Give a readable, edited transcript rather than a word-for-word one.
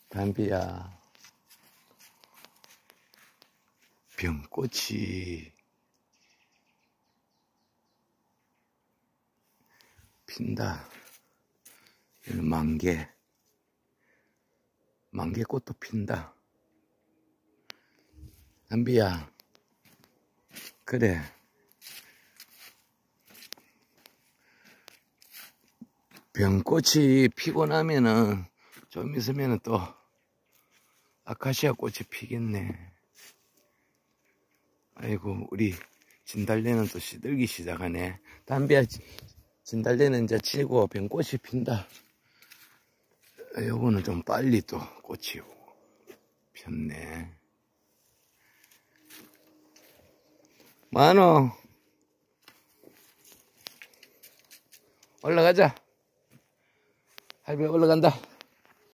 담비야, 병꽃이 핀다. 여기는 만개꽃도 핀다. 담비야, 그래. 병꽃이 피고 나면은 좀 있으면은 또 아카시아 꽃이 피겠네. 아이고, 우리 진달래는 또 시들기 시작하네. 담비야, 진달래는 이제 지고 병꽃이 핀다. 요거는 좀 빨리 또 꽃이 폈네. 만호, 올라가자. 할배 올라간다.